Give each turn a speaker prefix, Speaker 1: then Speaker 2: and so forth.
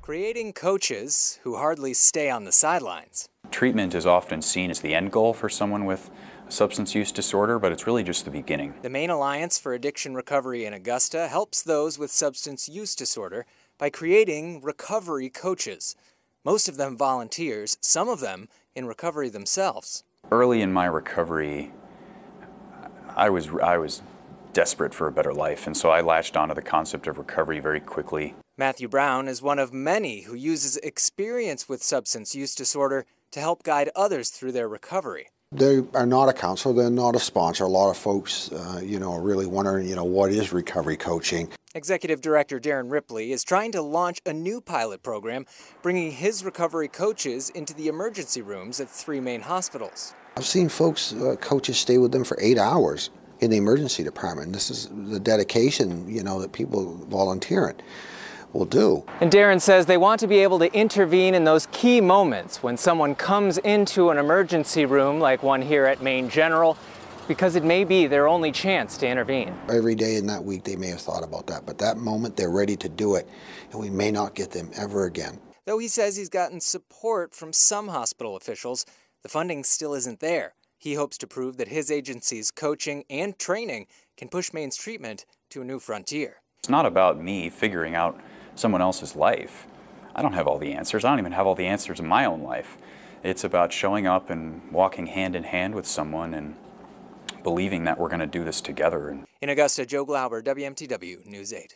Speaker 1: creating coaches who hardly stay on the sidelines.
Speaker 2: Treatment is often seen as the end goal for someone with a substance use disorder, but it's really just the beginning.
Speaker 1: The Maine Alliance for Addiction Recovery in Augusta helps those with substance use disorder by creating recovery coaches. Most of them volunteers, some of them in recovery themselves.
Speaker 2: Early in my recovery, I was desperate for a better life, and so I latched onto the concept of recovery very quickly.
Speaker 1: Matthew Brown is one of many who uses experience with substance use disorder to help guide others through their recovery.
Speaker 3: They are not a counselor, they're not a sponsor. A lot of folks, are really wondering, what is recovery coaching?
Speaker 1: Executive Director Darren Ripley is trying to launch a new pilot program, bringing his recovery coaches into the emergency rooms at 3 Maine hospitals.
Speaker 3: I've seen folks, coaches stay with them for 8 hours in the emergency department. This is the dedication, that people volunteering will do.
Speaker 1: And Darren says they want to be able to intervene in those key moments when someone comes into an emergency room like one here at Maine General, because it may be their only chance to intervene.
Speaker 3: Every day in that week they may have thought about that, but that moment they're ready to do it, and we may not get them ever again.
Speaker 1: Though he says he's gotten support from some hospital officials, the funding still isn't there. He hopes to prove that his agency's coaching and training can push Maine's treatment to a new frontier.
Speaker 2: It's not about me figuring out someone else's life. I don't have all the answers. I don't even have all the answers in my own life. It's about showing up and walking hand in hand with someone and believing that we're going to do this together.
Speaker 1: In Augusta, Joe Glauber, WMTW News 8.